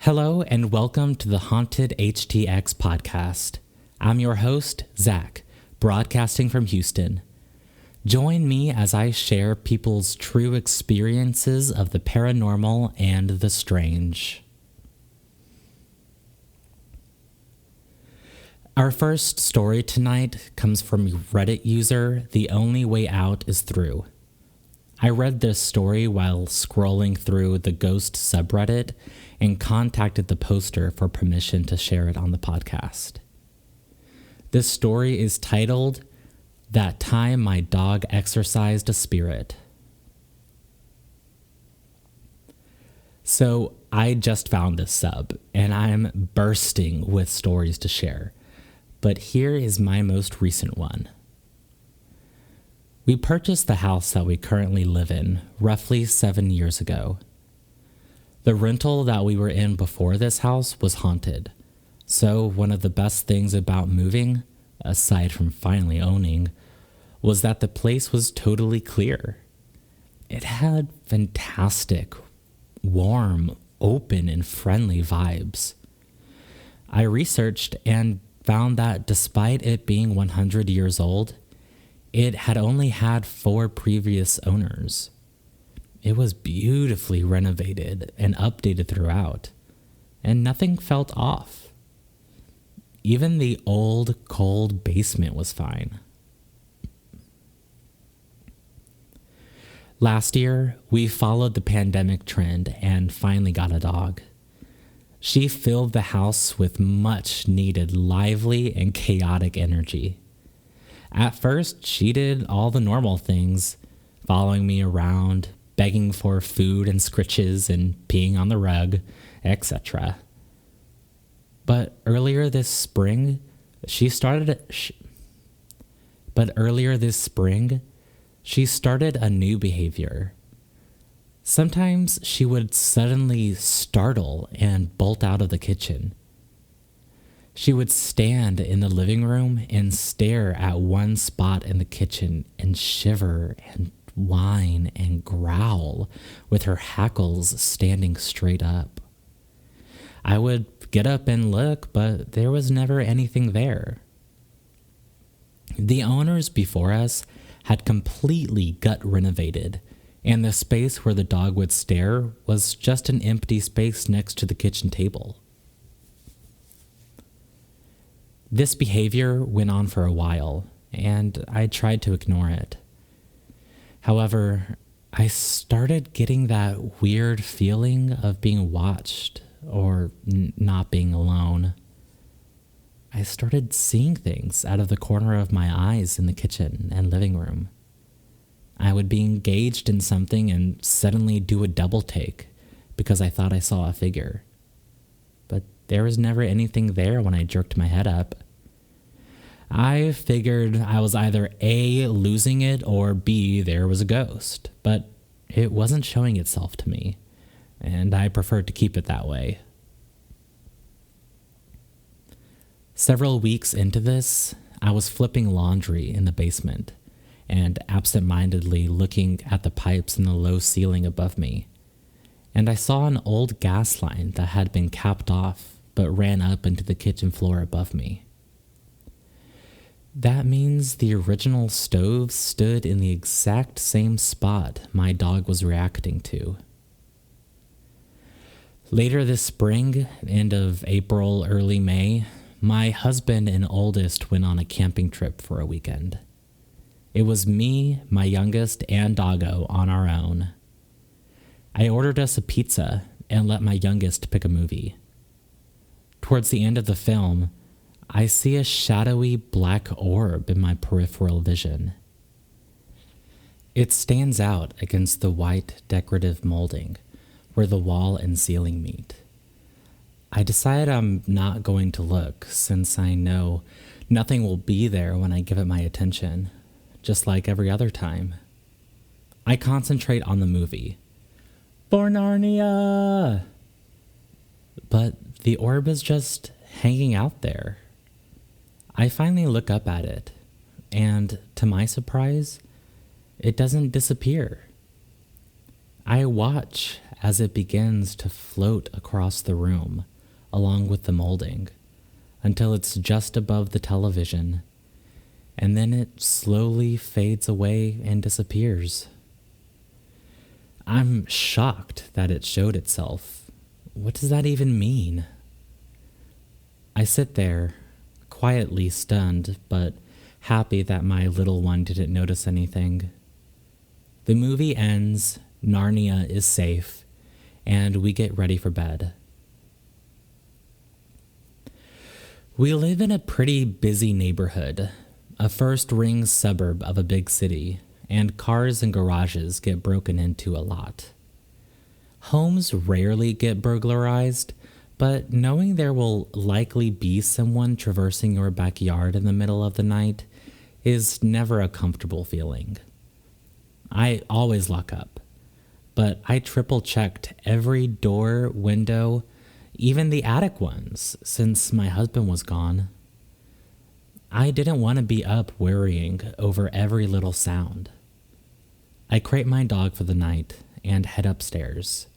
Hello and welcome to the Haunted HTX podcast. I'm your host, Zach, broadcasting from Houston. Join me as I share people's true experiences of the paranormal and the strange. Our first story tonight comes from Reddit user Theonlywayoutisthrew. I read this story while scrolling through the ghost subreddit and contacted the poster for permission to share it on the podcast. This story is titled, "That Time My Dog Exorcised a Spirit." So I just found this sub, and I'm bursting with stories to share. But here is my most recent one. We purchased the house that we currently live in roughly 7 years ago. The rental that we were in before this house was haunted. So one of the best things about moving, aside from finally owning, was that the place was totally clear. It had fantastic, warm, open, and friendly vibes. I researched and found that despite it being 100 years old, it had only had 4 previous owners. It was beautifully renovated and updated throughout, and nothing felt off. Even the old, cold basement was fine. Last year, we followed the pandemic trend and finally got a dog. She filled the house with much needed lively and chaotic energy. At first, she did all the normal things, following me around, begging for food and scritches and peeing on the rug, etc. But earlier this spring, she started a new behavior. Sometimes she would suddenly startle and bolt out of the kitchen. She would stand in the living room and stare at one spot in the kitchen and shiver and whine and growl with her hackles standing straight up. I would get up and look, but there was never anything there. The owners before us had completely gut renovated, and the space where the dog would stare was just an empty space next to the kitchen table. This behavior went on for a while, and I tried to ignore it. However, I started getting that weird feeling of being watched or not being alone. I started seeing things out of the corner of my eyes in the kitchen and living room. I would be engaged in something and suddenly do a double take because I thought I saw a figure. But there was never anything there when I jerked my head up. I figured I was either A, losing it, or B, there was a ghost, but it wasn't showing itself to me, and I preferred to keep it that way. Several weeks into this, I was flipping laundry in the basement and absent-mindedly looking at the pipes in the low ceiling above me, and I saw an old gas line that had been capped off but ran up into the kitchen floor above me. That means the original stove stood in the exact same spot my dog was reacting to. Later this spring, end of April, early May, my husband and oldest went on a camping trip for a weekend. It was me, my youngest, and doggo on our own. I ordered us a pizza and let my youngest pick a movie. Towards the end of the film, I see a shadowy black orb in my peripheral vision. It stands out against the white decorative molding where the wall and ceiling meet. I decide I'm not going to look since I know nothing will be there when I give it my attention, just like every other time. I concentrate on the movie. For Narnia! But the orb is just hanging out there. I finally look up at it, and to my surprise, it doesn't disappear. I watch as it begins to float across the room, along with the molding, until it's just above the television, and then it slowly fades away and disappears. I'm shocked that it showed itself. What does that even mean? I sit there, quietly stunned, but happy that my little one didn't notice anything. The movie ends, Narnia is safe, and we get ready for bed. We live in a pretty busy neighborhood, a first-ring suburb of a big city, and cars and garages get broken into a lot. Homes rarely get burglarized, but knowing there will likely be someone traversing your backyard in the middle of the night is never a comfortable feeling. I always lock up, but I triple-checked every door, window, even the attic ones, since my husband was gone. I didn't want to be up worrying over every little sound. I crate my dog for the night and head upstairs.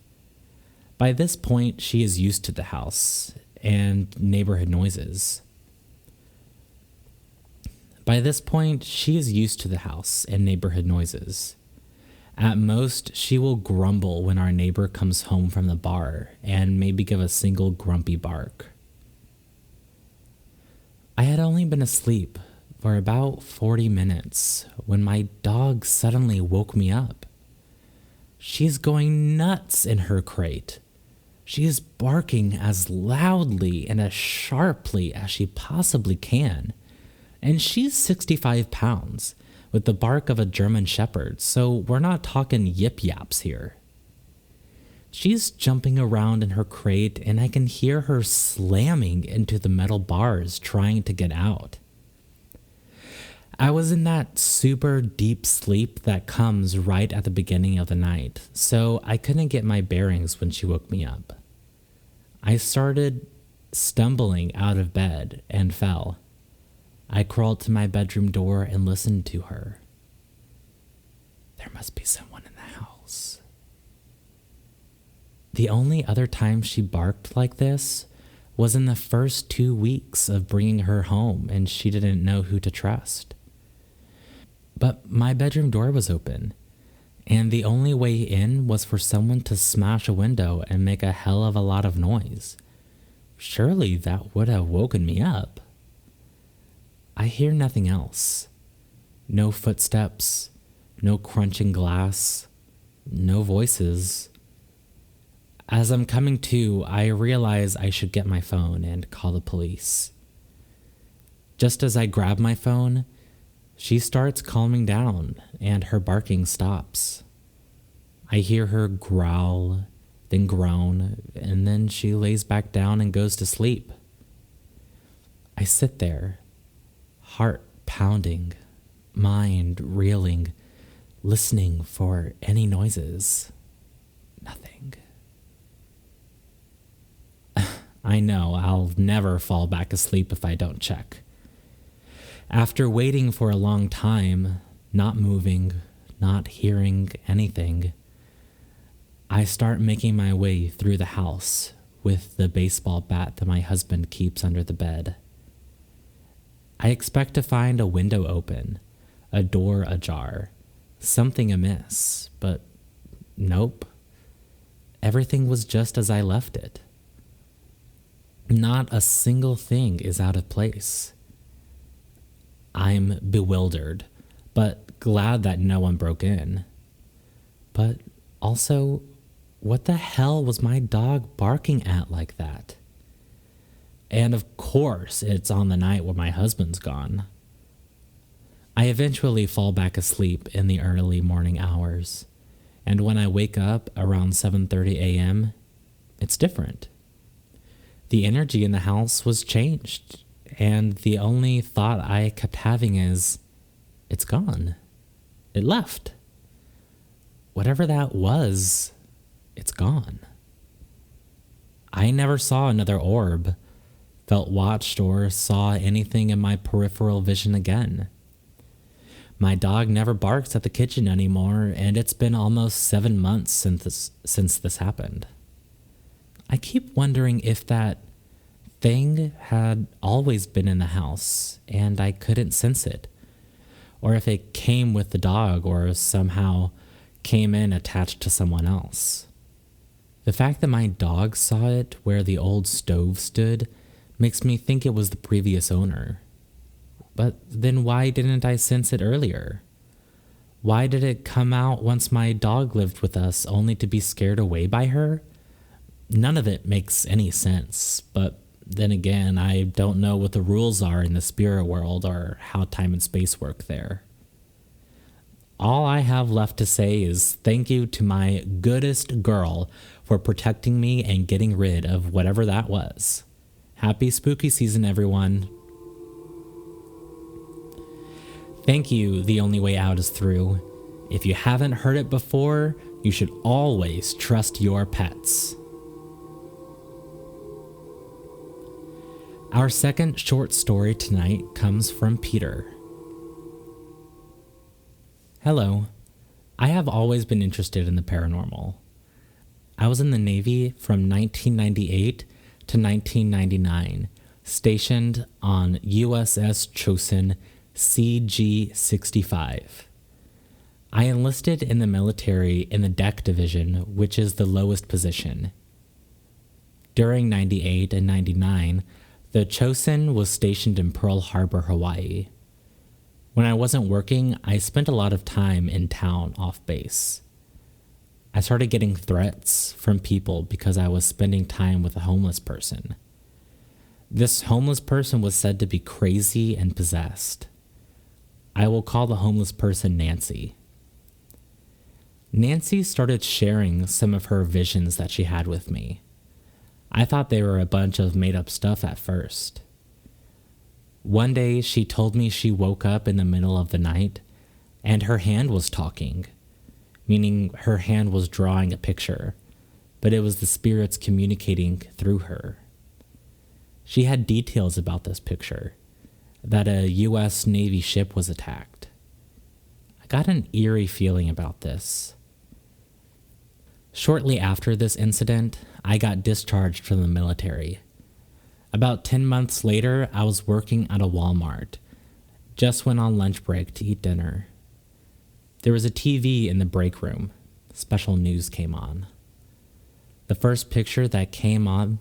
By this point, she is used to the house and neighborhood noises. At most, she will grumble when our neighbor comes home from the bar and maybe give a single grumpy bark. I had only been asleep for about 40 minutes when my dog suddenly woke me up. She's going nuts in her crate. She is barking as loudly and as sharply as she possibly can. And she's 65 pounds with the bark of a German Shepherd, so we're not talking yip-yaps here. She's jumping around in her crate, and I can hear her slamming into the metal bars trying to get out. I was in that super deep sleep that comes right at the beginning of the night, so I couldn't get my bearings when she woke me up. I started stumbling out of bed and fell. I crawled to my bedroom door and listened to her. There must be someone in the house. The only other time she barked like this was in the first 2 weeks of bringing her home, and she didn't know who to trust. But my bedroom door was open, and the only way in was for someone to smash a window and make a hell of a lot of noise. Surely that would have woken me up. I hear nothing else. No footsteps, no crunching glass, no voices. As I'm coming to, I realize I should get my phone and call the police. Just as I grab my phone, she starts calming down and her barking stops. I hear her growl, then groan, and then she lays back down and goes to sleep. I sit there, heart pounding, mind reeling, listening for any noises. Nothing. I know I'll never fall back asleep if I don't check. After waiting for a long time, not moving, not hearing anything, I start making my way through the house with the baseball bat that my husband keeps under the bed. I expect to find a window open, a door ajar, something amiss, but nope. Everything was just as I left it. Not a single thing is out of place. I'm bewildered, but glad that no one broke in. But also, what the hell was my dog barking at like that? And of course, it's on the night when my husband's gone. I eventually fall back asleep in the early morning hours, and when I wake up around 7:30 a.m., it's different. The energy in the house was changed, and the only thought I kept having is, it's gone. It left. Whatever that was, it's gone. I never saw another orb, felt watched, or saw anything in my peripheral vision again. My dog never barks at the kitchen anymore, and it's been almost 7 months since this happened. I keep wondering if that thing had always been in the house and I couldn't sense it, or if it came with the dog or somehow came in attached to someone else. The fact that my dog saw it where the old stove stood makes me think it was the previous owner. But then why didn't I sense it earlier? Why did it come out once my dog lived with us only to be scared away by her? None of it makes any sense, but then again, I don't know what the rules are in the spirit world or how time and space work there. All I have left to say is thank you to my goodest girl for protecting me and getting rid of whatever that was. Happy spooky season, everyone. Thank you, The Only Way Out is Through. If you haven't heard it before, you should always trust your pets. Our second short story tonight comes from Peter. Hello. I have always been interested in the paranormal. I was in the Navy from 1998 to 1999, stationed on USS Chosin CG-65. I enlisted in the military in the deck division, which is the lowest position. During 98 and 99, the Chosin was stationed in Pearl Harbor, Hawaii. When I wasn't working, I spent a lot of time in town off base. I started getting threats from people because I was spending time with a homeless person. This homeless person was said to be crazy and possessed. I will call the homeless person Nancy. Nancy started sharing some of her visions that she had with me. I thought they were a bunch of made-up stuff at first. One day, she told me she woke up in the middle of the night and her hand was talking, meaning her hand was drawing a picture, but it was the spirits communicating through her. She had details about this picture, that a U.S. Navy ship was attacked. I got an eerie feeling about this. Shortly after this incident, I got discharged from the military. About 10 months later, I was working at a Walmart. Just went on lunch break to eat dinner. There was a TV in the break room. Special news came on. The first picture that came on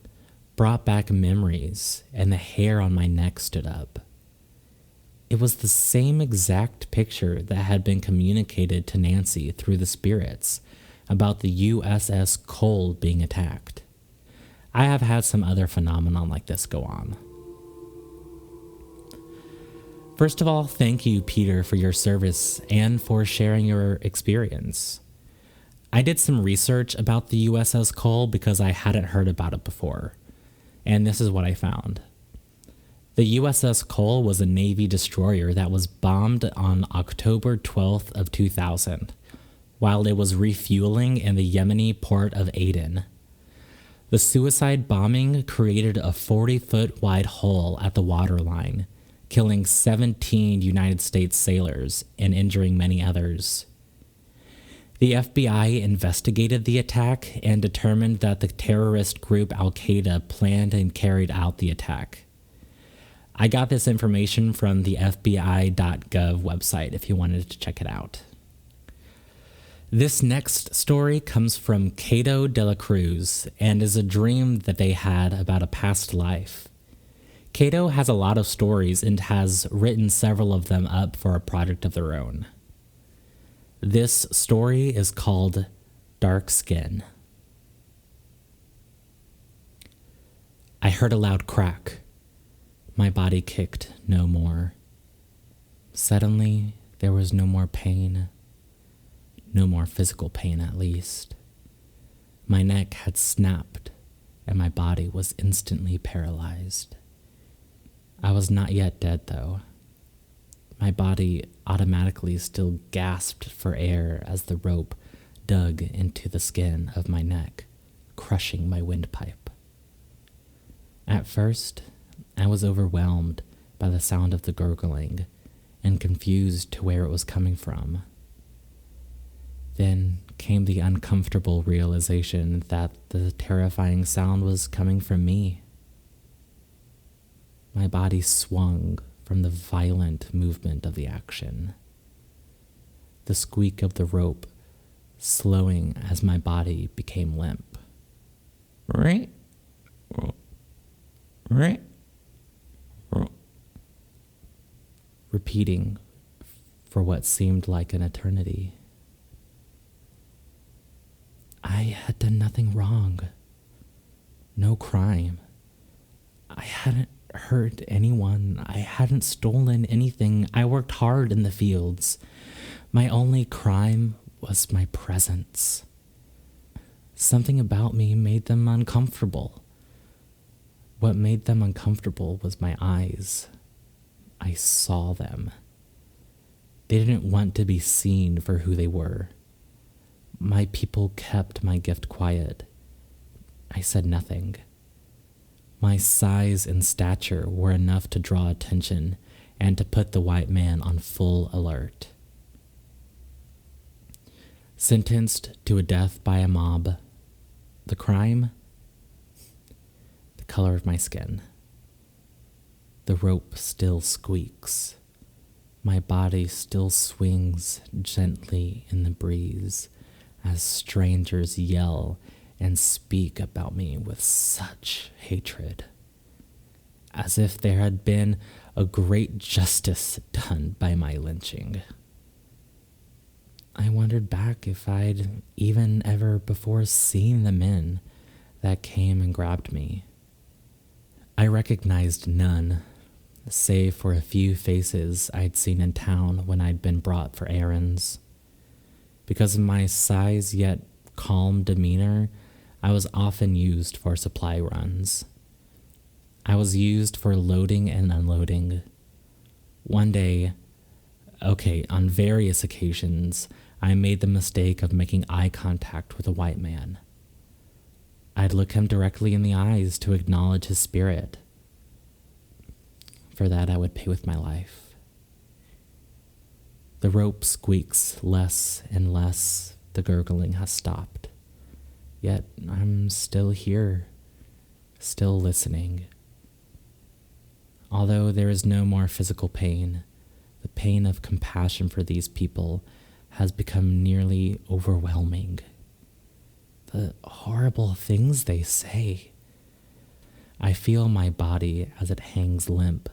brought back memories, and the hair on my neck stood up. It was the same exact picture that had been communicated to Nancy through the spirits about the USS Cole being attacked. I have had some other phenomenon like this go on. First of all, thank you, Peter, for your service and for sharing your experience. I did some research about the USS Cole because I hadn't heard about it before, and this is what I found. The USS Cole was a Navy destroyer that was bombed on October 12th of 2000, while it was refueling in the Yemeni port of Aden. The suicide bombing created a 40-foot wide hole at the waterline, killing 17 United States sailors and injuring many others. The FBI investigated the attack and determined that the terrorist group Al-Qaeda planned and carried out the attack. I got this information from the FBI.gov website if you wanted to check it out. This next story comes from Kato de la Cruz and is a dream that they had about a past life. Kato has a lot of stories and has written several of them up for a project of their own. This story is called Dark Skin. I heard a loud crack. My body kicked no more. Suddenly, there was no more pain. No more physical pain, at least. My neck had snapped, and my body was instantly paralyzed. I was not yet dead, though. My body automatically still gasped for air as the rope dug into the skin of my neck, crushing my windpipe. At first, I was overwhelmed by the sound of the gurgling and confused to where it was coming from. Then came the uncomfortable realization that the terrifying sound was coming from me. My body swung from the violent movement of the action. The squeak of the rope slowing as my body became limp. Repeating for what seemed like an eternity. I had done nothing wrong. No crime. I hadn't hurt anyone. I hadn't stolen anything. I worked hard in the fields. My only crime was my presence. Something about me made them uncomfortable. What made them uncomfortable was my eyes. I saw them. They didn't want to be seen for who they were. My people kept my gift quiet. I said nothing. My size and stature were enough to draw attention and to put the white man on full alert. Sentenced to a death by a mob. The crime? The color of my skin. The rope still squeaks. My body still swings gently in the breeze as strangers yell and speak about me with such hatred, as if there had been a great justice done by my lynching. I wondered back if I'd even ever before seen the men that came and grabbed me. I recognized none, save for a few faces I'd seen in town when I'd been brought for errands. Because of my size yet calm demeanor, I was often used for supply runs. I was used for loading and unloading. One day, on various occasions, I made the mistake of making eye contact with a white man. I'd look him directly in the eyes to acknowledge his spirit. For that, I would pay with my life. The rope squeaks less and less. The gurgling has stopped. Yet I'm still here, still listening. Although there is no more physical pain, the pain of compassion for these people has become nearly overwhelming. The horrible things they say. I feel my body as it hangs limp.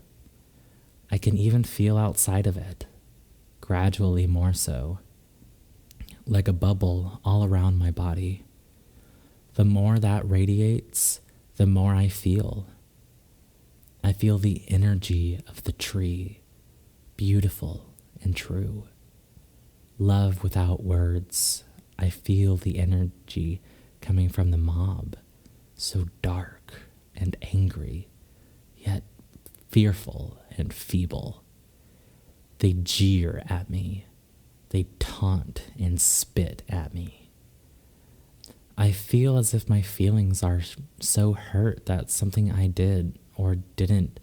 I can even feel outside of it, gradually more so, like a bubble all around my body. The more that radiates, the more I feel. I feel the energy of the tree, beautiful and true. Love without words. I feel the energy coming from the mob, so dark and angry, yet fearful and feeble. They jeer at me. They taunt and spit at me. I feel as if my feelings are so hurt that something I did or didn't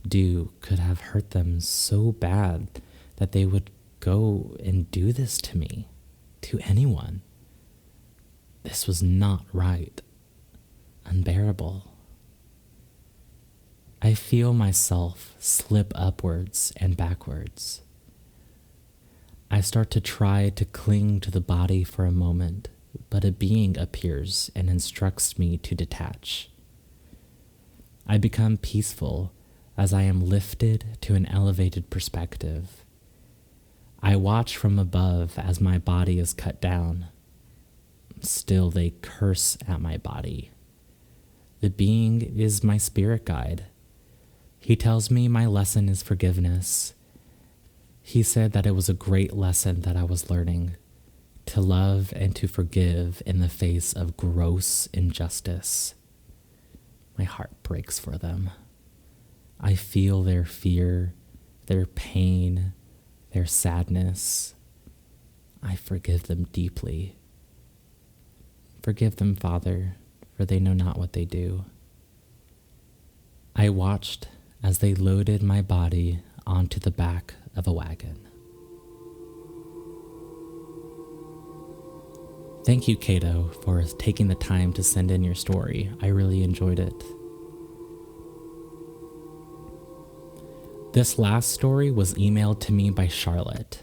do could have hurt them so bad that they would go and do this to me, to anyone. This was not right. Unbearable. I feel myself slip upwards and backwards. I start to try to cling to the body for a moment, but a being appears and instructs me to detach. I become peaceful as I am lifted to an elevated perspective. I watch from above as my body is cut down. Still they curse at my body. The being is my spirit guide. He tells me my lesson is forgiveness. He said that it was a great lesson that I was learning, to love and to forgive in the face of gross injustice. My heart breaks for them. I feel their fear, their pain, their sadness. I forgive them deeply. Forgive them, Father, for they know not what they do. I watched as they loaded my body onto the back of a wagon. Thank you, Kato, for taking the time to send in your story. I really enjoyed it. This last story was emailed to me by Charlotte.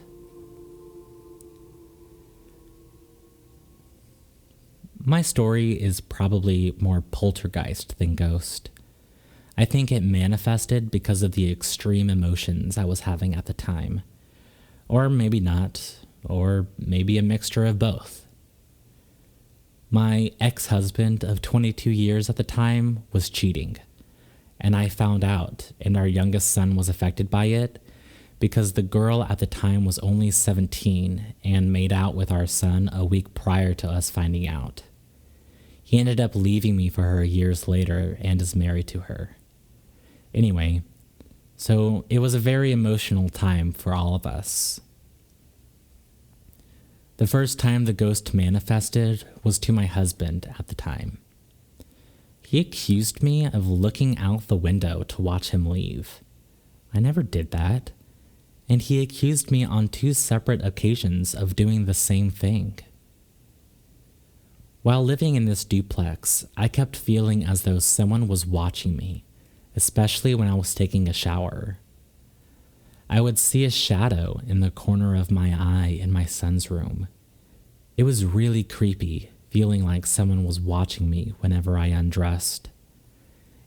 My story is probably more poltergeist than ghost. I think it manifested because of the extreme emotions I was having at the time. Or maybe not, or maybe a mixture of both. My ex-husband of 22 years at the time was cheating, and I found out, and our youngest son was affected by it because the girl at the time was only 17 and made out with our son a week prior to us finding out. He ended up leaving me for her years later and is married to her. Anyway, so it was a very emotional time for all of us. The first time the ghost manifested was to my husband at the time. He accused me of looking out the window to watch him leave. I never did that, and he accused me on 2 separate occasions of doing the same thing. While living in this duplex, I kept feeling as though someone was watching me, especially when I was taking a shower. I would see a shadow in the corner of my eye in my son's room. It was really creepy, feeling like someone was watching me whenever I undressed.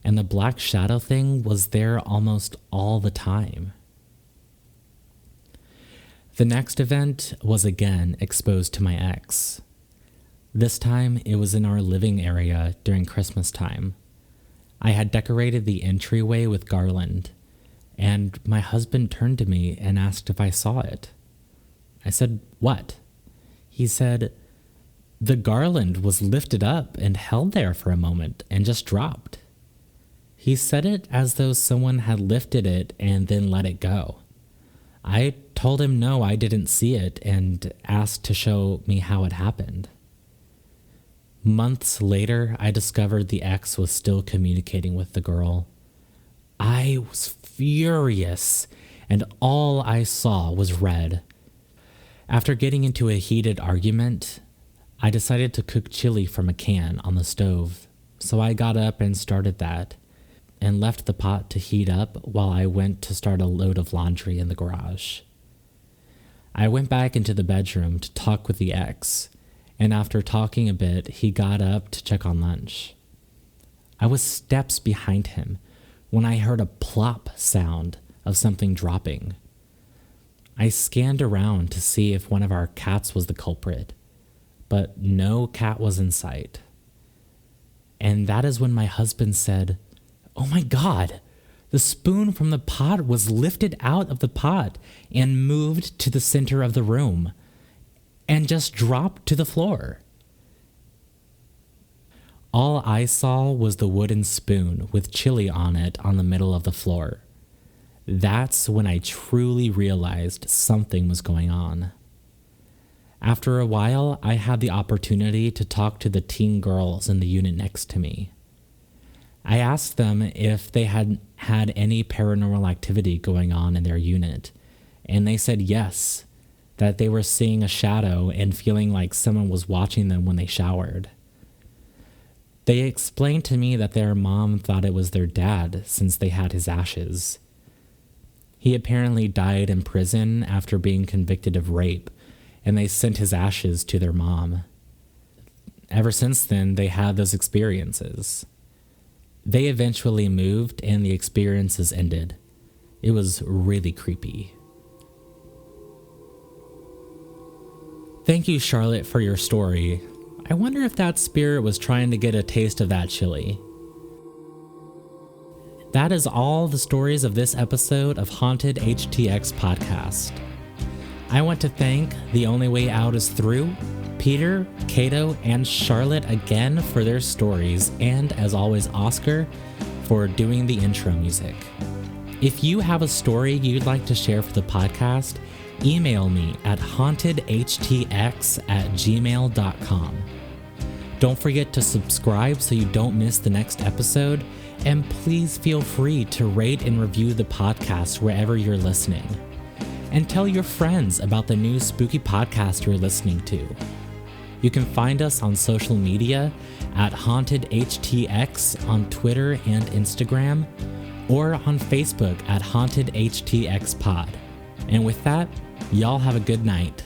And the black shadow thing was there almost all the time. The next event was again exposed to my ex. This time it was in our living area during Christmas time. I had decorated the entryway with garland, and my husband turned to me and asked if I saw it. I said, "What?" He said, "The garland was lifted up and held there for a moment and just dropped." He said it as though someone had lifted it and then let it go. I told him no, I didn't see it, and asked to show me how it happened. Months later, I discovered the ex was still communicating with the girl. I was furious, and all I saw was red. After getting into a heated argument, I decided to cook chili from a can on the stove, so I got up and started that, and left the pot to heat up while I went to start a load of laundry in the garage. I went back into the bedroom to talk with the ex, and after talking a bit, he got up to check on lunch. I was steps behind him when I heard a plop sound of something dropping. I scanned around to see if one of our cats was the culprit, but no cat was in sight. And that is when my husband said, "Oh my God, the spoon from the pot was lifted out of the pot and moved to the center of the room and just dropped to the floor." All I saw was the wooden spoon with chili on it on the middle of the floor. That's when I truly realized something was going on. After a while, I had the opportunity to talk to the teen girls in the unit next to me. I asked them if they had had any paranormal activity going on in their unit, and they said yes, that they were seeing a shadow and feeling like someone was watching them when they showered. They explained to me that their mom thought it was their dad since they had his ashes. He apparently died in prison after being convicted of rape, and they sent his ashes to their mom. Ever since then, they had those experiences. They eventually moved and the experiences ended. It was really creepy. Thank you, Charlotte, for your story. I wonder if that spirit was trying to get a taste of that chili. That is all the stories of this episode of Haunted HTX Podcast. I want to thank The Only Way Out Is Through, Peter, Kato, and Charlotte again for their stories, and as always, Oscar for doing the intro music. If you have a story you'd like to share for the podcast, email me at hauntedhtx@gmail.com. Don't forget to subscribe so you don't miss the next episode, and please feel free to rate and review the podcast wherever you're listening. And tell your friends about the new spooky podcast you're listening to. You can find us on social media at HauntedHTX on Twitter and Instagram, or on Facebook at HauntedHTXPod. And with that, y'all have a good night.